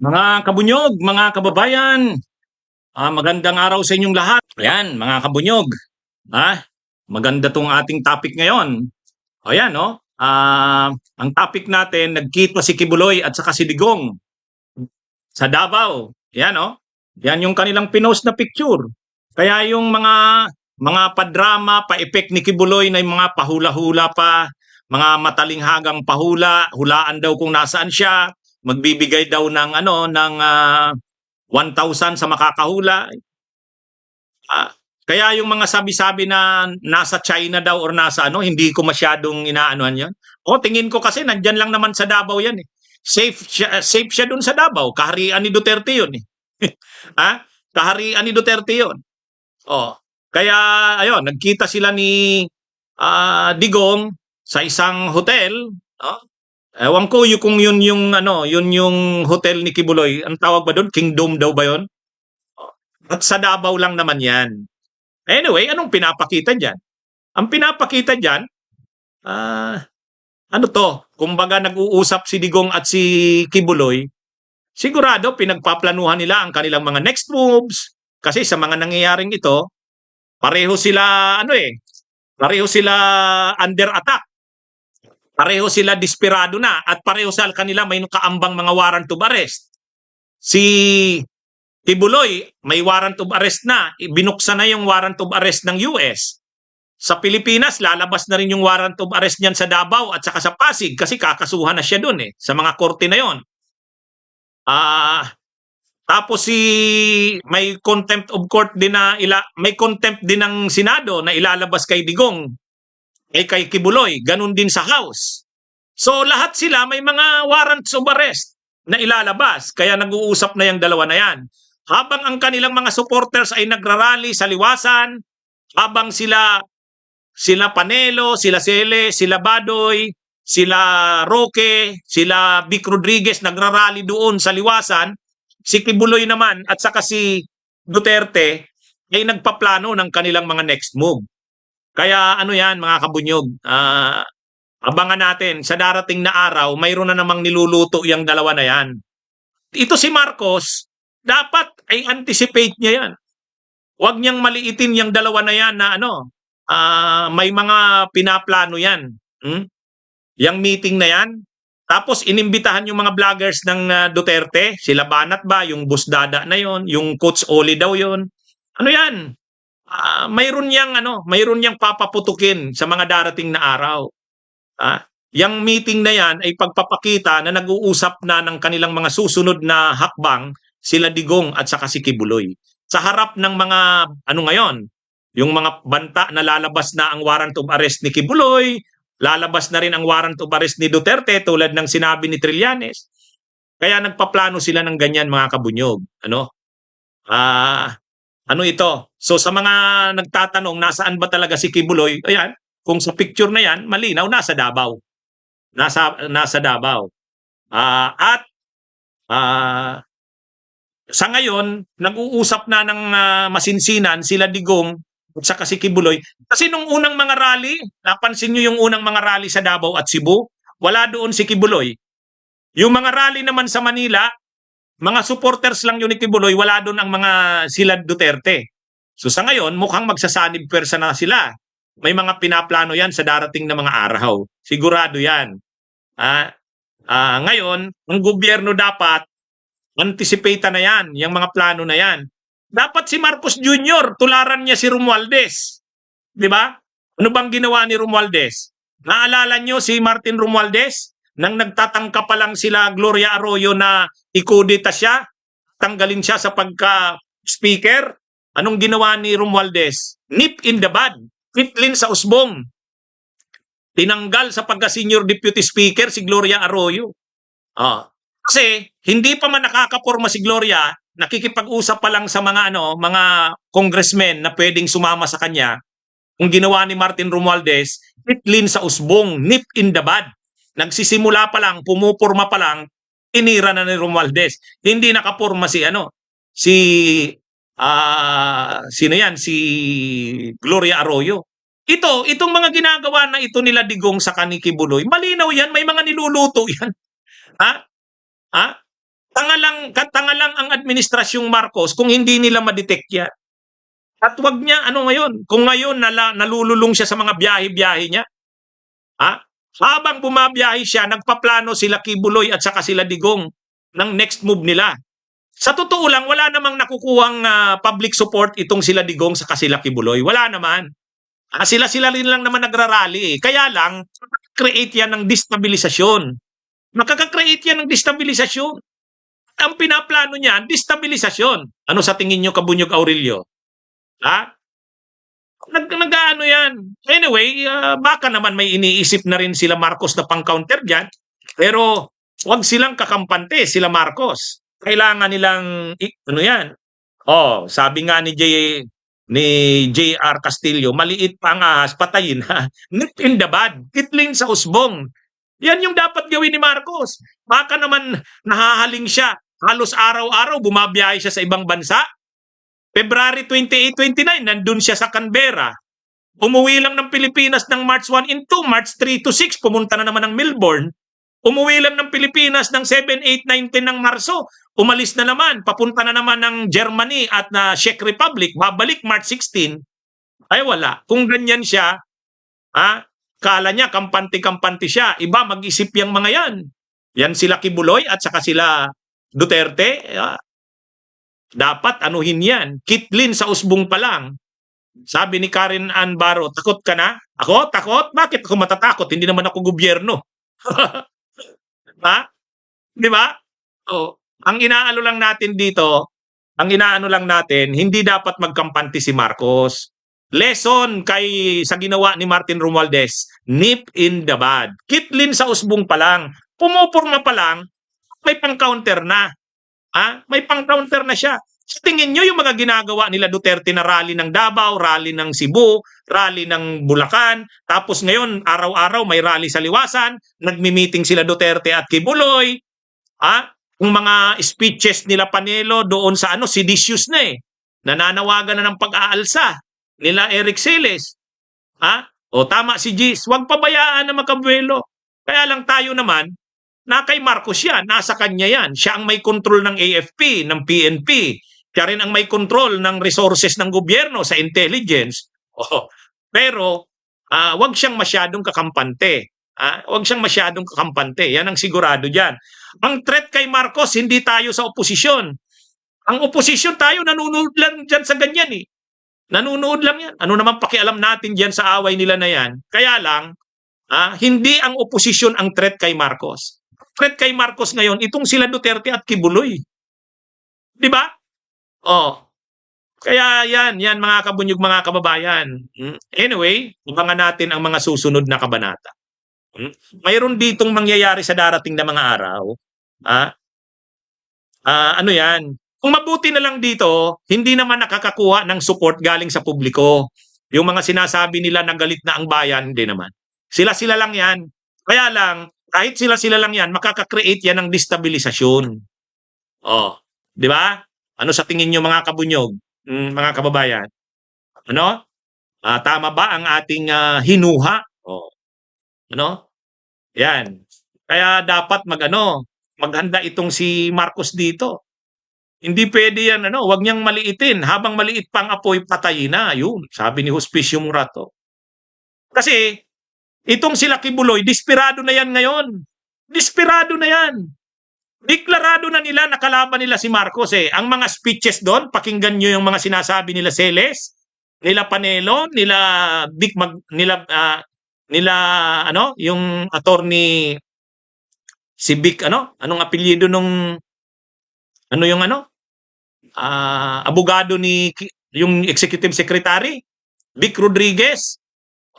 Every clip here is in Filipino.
Mga kabunyog, mga kababayan, magandang araw sa inyong lahat. Ayan, mga kabunyog, maganda tong ating topic ngayon. Ayan, no? Ang topic natin, nagkita si Kibuloy at saka si Digong sa Davao. Ayan, no? Yan yung kanilang pinost na picture. Kaya yung mga padrama, pa-effect ni Kibuloy na yung mga pahula-hula pa, mga matalinghagang pahula, hulaan daw kung nasaan siya, magbibigay daw ng ng 1,000 sa makakahula. Kaya yung mga sabi-sabi na nasa China daw or nasa hindi ko masyadong inaanuhan 'yon. O tingin ko kasi nandiyan lang naman sa Davao 'yan eh. Safe siya doon sa Davao, kaharian ni Duterte 'yon eh. Kaharian ni Duterte 'yon. Oh, kaya ayun, nagkita sila ni Digong sa isang hotel, oh. Ewan ko kung yun yung hotel ni Kibuloy. Ang tawag ba doon? Kingdom daw ba 'yon? At sa Davao lang naman 'yan. Anyway, anong pinapakita diyan? Ang pinapakita diyan, ah, ano to? Kumbaga nag-uusap si Digong at si Kibuloy, sigurado pinagpaplanuhan nila ang kanilang mga next moves kasi sa mga nangyayaring ito, pareho sila pareho sila under attack. Pareho sila desperado na at pareho sa kanila may kaambang mga warrant of arrest. Si Kibuloy, may warrant of arrest na. Binuksan na yung warrant of arrest ng US. Sa Pilipinas, lalabas na rin yung warrant of arrest niyan sa Davao at saka sa Pasig kasi kakasuhan na siya doon sa mga korte na yon. Tapos may contempt of court din may contempt din ng Senado na ilalabas kay Digong kay Kibuloy, ganun din sa House. So lahat sila may mga warrants of arrest na ilalabas kaya nag-uusap na yung dalawa na yan. Habang ang kanilang mga supporters ay nagrarally sa liwasan, habang sila Panelo, sila Sele, sila Badoy, sila Roque, sila Vic Rodriguez nagrarally doon sa liwasan, si Kibuloy naman at saka si Duterte ay nagpaplano ng kanilang mga next move. Kaya yan mga kabunyog, abangan natin sa darating na araw, mayroon na namang niluluto yung dalawa na yan. Ito si Marcos, dapat ay anticipate niya yan. Huwag niyang maliitin yung dalawa na yan na may mga pinaplano yan. Yung meeting na yan. Tapos inimbitahan yung mga vloggers ng Duterte, sila Banat ba, yung Busdada na yon, yung Coach Oli daw yon. Ano yan? Mayroon yang papaputukin sa mga darating na araw. Yang meeting na yan ay pagpapakita na nag-uusap na ng kanilang mga susunod na hakbang sila Digong at saka si Kibuloy. Sa harap ng mga ngayon, yung mga banta na lalabas na ang warrant of arrest ni Kibuloy, lalabas na rin ang warrant of arrest ni Duterte tulad ng sinabi ni Trillanes. Kaya nagpaplano sila ng ganyan mga kabunyog. Ano ito? So sa mga nagtatanong nasaan ba talaga si Kibuloy? Ayan, kung sa picture na yan, malinaw nasa Davao. Nasa Davao. Sa ngayon, nag-uusap na ng masinsinan sila Digong at saka si Kibuloy. Kasi nung unang mga rally, napansin nyo yung unang mga rally sa Davao at Cebu, wala doon si Kibuloy. Yung mga rally naman sa Manila, mga supporters lang yun ni Kibuloy, wala doon ang mga sila Duterte. So sa ngayon, mukhang magsasanib pwersa na sila. May mga pinaplano yan sa darating na mga araw. Sigurado yan. Ngayon, ang gobyerno dapat, anticipate na yan, yung mga plano na yan. Dapat si Marcos Jr., tularan niya si Romualdez. Di ba? Ano bang ginawa ni Romualdez? Naalala nyo si Martin Romualdez? Nang nagtatangka pa lang sila Gloria Arroyo na ikudita siya, tanggalin siya sa pagka-speaker, anong ginawa ni Romualdez? Nip in the bud, kitlin sa usbong. Tinanggal sa pagka-senior deputy speaker si Gloria Arroyo. Kasi hindi pa man nakakaporma si Gloria, nakikipag-usap pa lang sa mga mga congressmen na pwedeng sumama sa kanya. Kung ginawa ni Martin Romualdez, kitlin sa usbong, nip in the bud. Nagsisimula pa lang, pumupurma pa lang, inira na ni Romualdez. Hindi nakaporma si si Gloria Arroyo. Itong mga ginagawa na ito nila Digong sa Kibuloy, malinaw yan, may mga niluluto yan. Tanga lang ang administrasyong Marcos kung hindi nila ma-detect yan. At wag niya, ano ngayon, kung ngayon nalululong siya sa mga biyahe-biyahe niya, ha? Habang bumabiyahe siya, nagpaplano sila Kibuloy at saka sila Digong ng next move nila. Sa totoo lang, wala namang nakukuhang public support itong sila Digong sa sila Kibuloy. Wala naman. Sila-sila rin lang naman nagrarally. Kaya lang, create yan ng destabilisasyon. Makaka-create yan ng destabilisasyon. Ang pinaplano niya, destabilisasyon. Ano sa tingin nyo, Kabunyog Aurelio? Ha? Nag-ano yan. Anyway, baka naman may iniisip na rin sila Marcos na pang-counter dyan. Pero wag silang kakampante, sila Marcos. Kailangan nilang, ano yan? Oh, sabi nga ni J.R. Castillo, maliit pa ang ahas, patayin ha. Nip in the bud, kitling sa usbong. Yan yung dapat gawin ni Marcos. Baka naman nahahaling siya. Halos araw-araw bumabiyahe siya sa ibang bansa. February 28, 29, nandun siya sa Canberra. Umuwi lang ng Pilipinas ng March 1 and 2, March 3 to 6, pumunta na naman ng Melbourne. Umuwi lang ng Pilipinas ng 7, 8, 9, 10 ng Marso. Umalis na naman, papunta na naman ng Germany at na Czech Republic. Babalik March 16. Ay wala. Kung ganyan siya, kala niya kampante-kampante siya. Iba mag-isip yung mga yan. Yan sila Kibuloy at saka sila Duterte. Dapat anuhin yan. Kitlin sa usbong pa lang. Sabi ni Karen Ann Baro, takot ka na? Ako? Takot? Bakit ako matatakot? Hindi naman ako gobyerno. Ha? Di ba? Oh, ang inaano lang natin dito, hindi dapat magkampante si Marcos. Lesson sa ginawa ni Martin Romualdez, nip in the bud. Kitlin sa usbong pa lang. Pumupurma pa lang, may pang-counter na. May pang-counter na siya. Sa tingin nyo yung mga ginagawa nila Duterte na rally ng Davao, rally ng Cebu, rally ng Bulacan, tapos ngayon araw-araw may rally sa Liwasan, nagmi-meeting sila Duterte at Kibuloy, yung mga speeches nila Panelo doon sa seditious na nananawagan na ng pag-aalsa nila Eric Celes. O tama si Gis, huwag pabayaan na makabuelo. Kaya lang tayo naman, na kay Marcos yan, nasa kanya yan. Siya ang may control ng AFP, ng PNP. Siya rin ang may control ng resources ng gobyerno sa intelligence. Pero, wag siyang masyadong kakampante. Wag siyang masyadong kakampante. Yan ang sigurado dyan. Ang threat kay Marcos, hindi tayo sa oposisyon. Ang oposisyon tayo, nanunood lang dyan sa ganyan Nanunood lang yan. Ano naman pakialam natin dyan sa away nila na yan. Kaya lang, hindi ang oposisyon ang threat kay Marcos. Threat kay Marcos ngayon, itong sila Duterte at Kibuloy. Di ba? Kaya yan mga kabunyog, mga kababayan. Anyway, abangan natin ang mga susunod na kabanata. Mayroon ditong mangyayari sa darating na mga araw. Ano yan? Kung mabuti na lang dito, hindi naman nakakakuha ng support galing sa publiko. Yung mga sinasabi nila na galit na ang bayan, hindi naman. Sila-sila lang yan. Kaya lang, kahit sila-sila lang yan, makaka-create yan ng destabilisasyon. Di ba? Ano sa tingin nyo mga kabunyog, mga kababayan? Ano? Tama ba ang ating hinuha? Ano? Yan. Kaya dapat maghanda itong si Marcos dito. Hindi pwede yan, wag niyang maliitin. Habang maliit pang apoy, patayin na. Yun, sabi ni Hospicio Morato. Kasi, itong sila Kibuloy, desperado na yan ngayon. Desperado na yan. Deklarado na nila, nakalaban nila si Marcos Ang mga speeches doon, pakinggan nyo yung mga sinasabi nila Celes, nila Panelo, nila yung attorney si Vic, anong apelyido nung abogado ni yung executive secretary, Vic Rodriguez.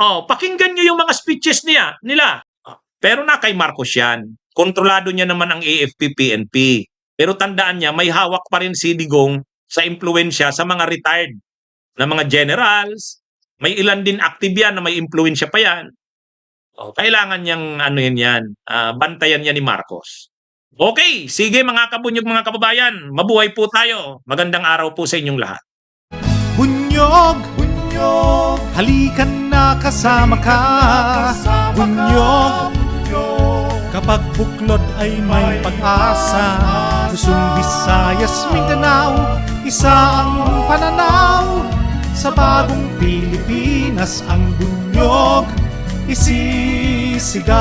Pakinggan nyo yung mga speeches nila. Pero na kay Marcos yan. Kontrolado niya naman ang AFP, PNP. Pero tandaan niya, may hawak pa rin si Digong sa impluensya sa mga retired na mga generals. May ilan din active yan na may impluensya pa yan. Kailangan niyang bantayan niya ni Marcos. Okay, sige mga kabunyog, mga kababayan. Mabuhay po tayo. Magandang araw po sa inyong lahat. Bunyog, bunyog, halikan na kasama ka. Bunyog, kapag buklod ay may pag-asa. Luzon, Visayas, Mindanao, isa ang pananaw. Sa bagong Pilipinas ang bunyog isisigaw.